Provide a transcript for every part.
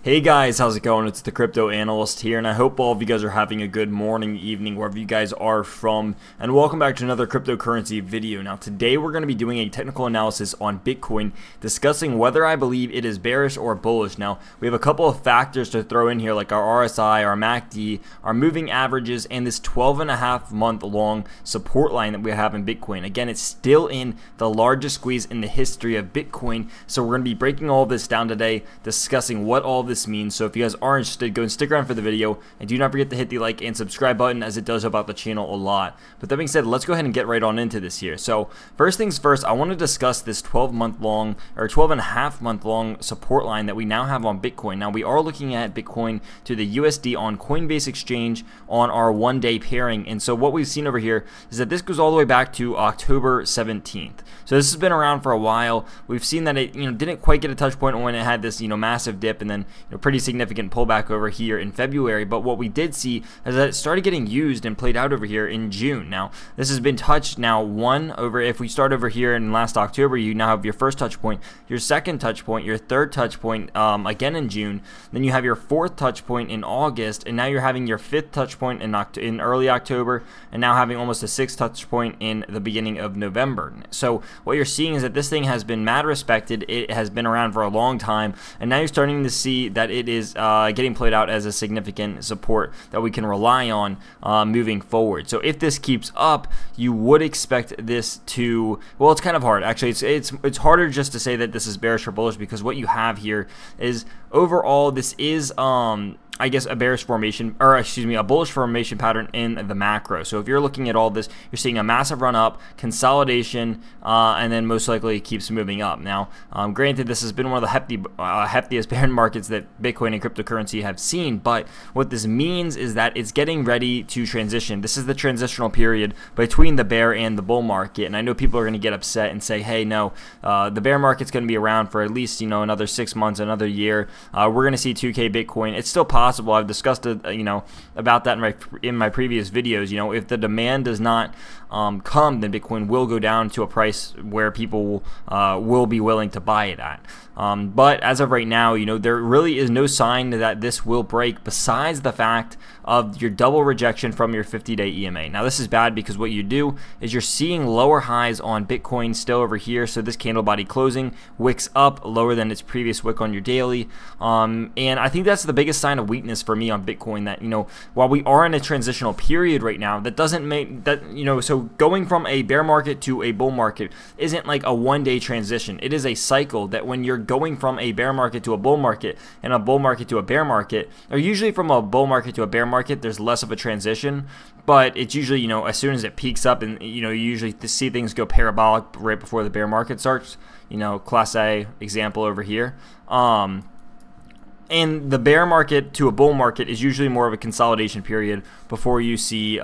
Hey guys, how's it going? It's the Crypto Analyst here, and I hope all of you guys are having a good morning, evening, wherever you guys are from, and welcome back to another cryptocurrency video. Now today we're going to be doing a technical analysis on Bitcoin, discussing whether I believe it is bearish or bullish. Now we have a couple of factors to throw in here, like our RSI, our MACD, our moving averages, and this 12.5-month long support line that we have in Bitcoin. Again, it's still in the largest squeeze in the history of Bitcoin, so we're going to be breaking all of this down today, discussing what all of this means. So if you guys are interested, go and stick around for the video, and do not forget to hit the like and subscribe button, as it does help out the channel a lot. But that being said, let's go ahead and get right on into this here. So first things first, I want to discuss this 12.5-month long support line that we now have on Bitcoin. Now we are looking at Bitcoin to the USD on Coinbase exchange on our one-day pairing, and so what we've seen over here is that this goes all the way back to October 17th. So this has been around for a while. We've seen that it didn't quite get a touch point when it had this massive dip, and then pretty significant pullback over here in February. But what we did see is that it started getting used and played out over here in June. Now this has been touched now if we start over here in last October, you now have your first touch point, your second touch point, your third touch point again in June, then you have your fourth touch point in August, and now you're having your fifth touch point in early October, and now having almost a sixth touch point in the beginning of November. So what you're seeing is that this thing has been mad respected. It has been around for a long time, and now you're starting to see that it is getting played out as a significant support that we can rely on moving forward. So if this keeps up, you would expect this to, well, it's kind of hard actually. It's harder just to say that this is bearish or bullish, because what you have here is overall this is I guess a bearish formation, or excuse me, a bullish formation pattern in the macro. So if you're looking at all this, you're seeing a massive run up, consolidation, and then most likely it keeps moving up. Now, granted, this has been one of the heftiest bear markets that Bitcoin and cryptocurrency have seen, but what this means is that it's getting ready to transition. This is the transitional period between the bear and the bull market, and I know people are going to get upset and say, hey, no, the bear market's going to be around for at least another 6 months, another year. We're going to see 2K Bitcoin. It's still possible. I've discussed it, about that in my previous videos. If the demand does not come, then Bitcoin will go down to a price where people will be willing to buy it at. But as of right now, there really is no sign that this will break, besides the fact of your double rejection from your 50-day EMA. Now this is bad, because what you do is you're seeing lower highs on Bitcoin still over here. So this candle body closing, wicks up lower than its previous wick on your daily, and I think that's the biggest sign of weakness for me on Bitcoin, that while we are in a transitional period right now, that doesn't make that so going from a bear market to a bull market isn't like a one-day transition. It is a cycle, that when you're going from a bear market to a bull market and a bull market to a bear market, or usually from a bull market to a bear market, there's less of a transition, but it's usually as soon as it peaks up, and you usually see things go parabolic right before the bear market starts. Class A example over here. And the bear market to a bull market is usually more of a consolidation period before you see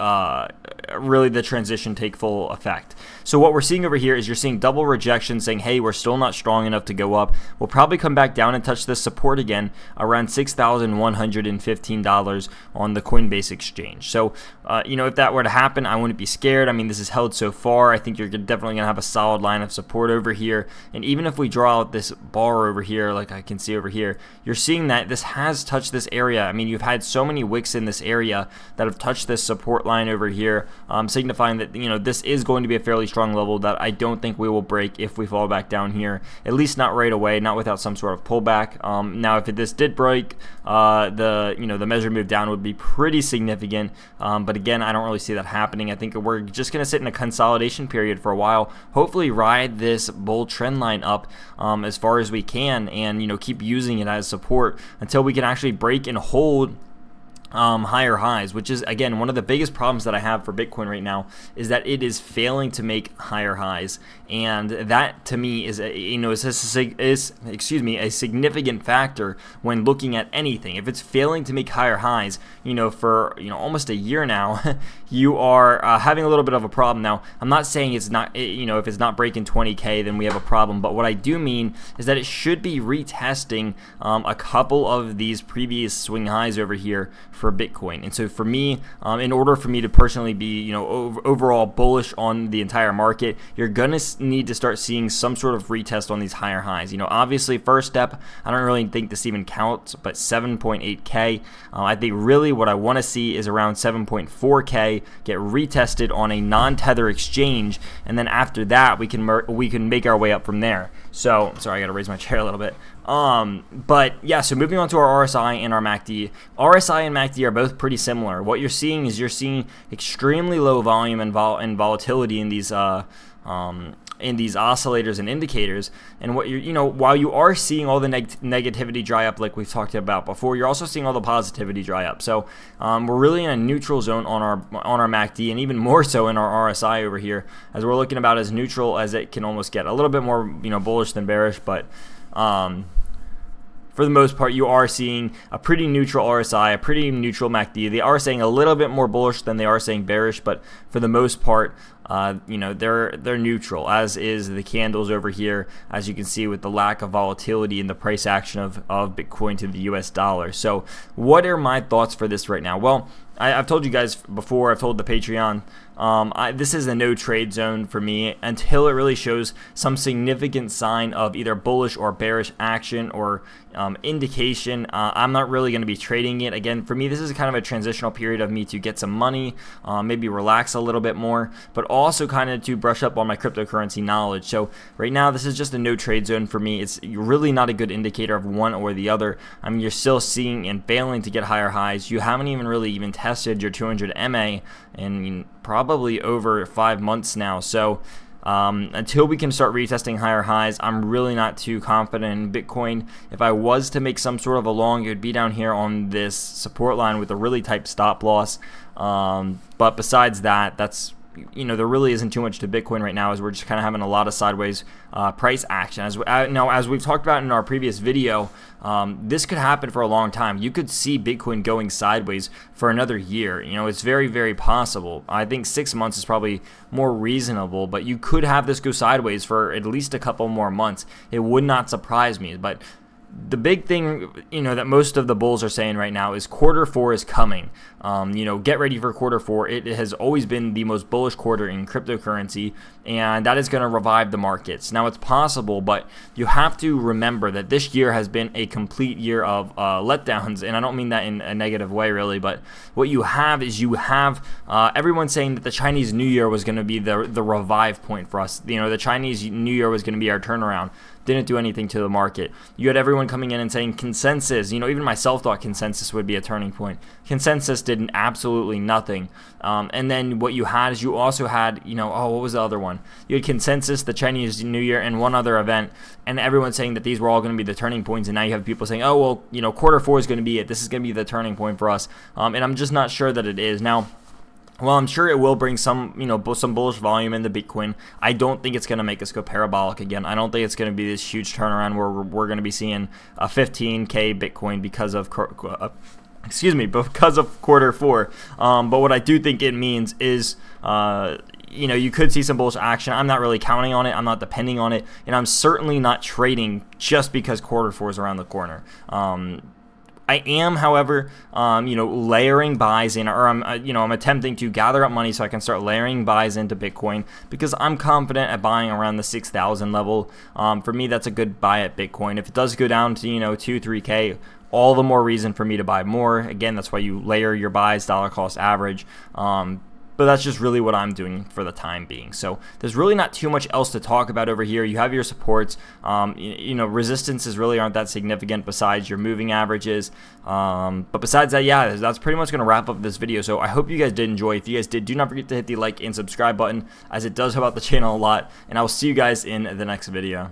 really the transition take full effect. So what we're seeing over here is you're seeing double rejection, saying, hey, we're still not strong enough to go up. We'll probably come back down and touch this support again around $6,115 on the Coinbase exchange. So if that were to happen, I wouldn't be scared. I mean, this is held so far. I think you're definitely going to have a solid line of support over here. And even if we draw out this bar over here, like I can see over here, you're seeing that this has touched this area. I mean, you've had so many wicks in this area that have touched this support line over here, signifying that this is going to be a fairly strong level that I don't think we will break if we fall back down here, at least not right away, not without some sort of pullback. Now if this did break, the measure move down would be pretty significant, but again, I don't really see that happening. I think we're just going to sit in a consolidation period for a while, hopefully ride this bull trend line up as far as we can, and keep using it as support until we can actually break and hold higher highs, which is again one of the biggest problems that I have for Bitcoin right now, is that it is failing to make higher highs, and that to me is a significant factor when looking at anything. If it's failing to make higher highs, for almost a year now, you are having a little bit of a problem. Now I'm not saying it's not, if it's not breaking 20K, then we have a problem, but what I do mean is that it should be retesting a couple of these previous swing highs over here for Bitcoin. And so for me, in order for me to personally be, overall bullish on the entire market, you're gonna need to start seeing some sort of retest on these higher highs. Obviously, first step, I don't really think this even counts, but 7.8K. I think really what I want to see is around 7.4K get retested on a non-tether exchange, and then after that we can make our way up from there. So sorry, I gotta raise my chair a little bit. But yeah, so moving on to our RSI and our MACD. RSI and MACD are both pretty similar. What you're seeing is extremely low volume and volatility in these oscillators and indicators. And what while you are seeing all the negativity dry up like we've talked about before, you're also seeing all the positivity dry up. So we're really in a neutral zone on our MACD, and even more so in our RSI over here, as we're looking about as neutral as it can almost get. A little bit more bullish than bearish, but for the most part, you are seeing a pretty neutral RSI, a pretty neutral MACD. They are saying a little bit more bullish than they are saying bearish, but for the most part, they're neutral, as is the candles over here, as you can see with the lack of volatility in the price action of Bitcoin to the US dollar. So what are my thoughts for this right now? Well, I've told you guys before, I've told the Patreon, this is a no trade zone for me until it really shows some significant sign of either bullish or bearish action or indication. I'm not really going to be trading it. Again, for me, this is kind of a transitional period of me to get some money, maybe relax a little bit more, but also kind of to brush up on my cryptocurrency knowledge. So right now, this is just a no trade zone for me. It's really not a good indicator of one or the other. I mean, you're still seeing and failing to get higher highs. You haven't even tested your 200 MA in probably over 5 months now. So until we can start retesting higher highs, I'm really not too confident in Bitcoin. If I was to make some sort of a long, it would be down here on this support line with a really tight stop loss. But besides that, that's there really isn't too much to Bitcoin right now, as we're just kind of having a lot of sideways price action. As we've talked about in our previous video, this could happen for a long time. You could see Bitcoin going sideways for another year. It's very, very possible. I think 6 months is probably more reasonable, but you could have this go sideways for at least a couple more months. It would not surprise me. But the big thing, that most of the bulls are saying right now is Q4 is coming. Get ready for Q4. It has always been the most bullish quarter in cryptocurrency, and that is going to revive the markets. Now, it's possible, but you have to remember that this year has been a complete year of letdowns, and I don't mean that in a negative way, really, but what you have is everyone saying that the Chinese New Year was going to be the revive point for us. The Chinese New Year was going to be our turnaround. Didn't do anything to the market. You had everyone coming in and saying consensus. Even myself thought consensus would be a turning point. Consensus did absolutely nothing. And then what you had is you also had, what was the other one? You had consensus, the Chinese New Year, and one other event, and everyone saying that these were all going to be the turning points. And now you have people saying, oh, well, Q4 is going to be it. This is going to be the turning point for us. And I'm just not sure that it is. Now, well, I'm sure it will bring some bullish volume into Bitcoin. I don't think it's going to make us go parabolic again. I don't think it's going to be this huge turnaround where we're going to be seeing a 15K Bitcoin because of Q4. But what I do think it means is, you could see some bullish action. I'm not really counting on it. I'm not depending on it, and I'm certainly not trading just because Q4 is around the corner. I am, however, layering buys in, or I'm attempting to gather up money so I can start layering buys into Bitcoin, because I'm confident at buying around the 6,000 level. For me, that's a good buy at Bitcoin. If it does go down to 2-3K, all the more reason for me to buy more. Again, that's why you layer your buys, dollar cost average. But that's just really what I'm doing for the time being. So there's really not too much else to talk about over here. You have your supports. Resistances really aren't that significant besides your moving averages. But besides that, yeah, that's pretty much going to wrap up this video. So I hope you guys did enjoy. If you guys did, do not forget to hit the like and subscribe button, as it does help out the channel a lot. And I will see you guys in the next video.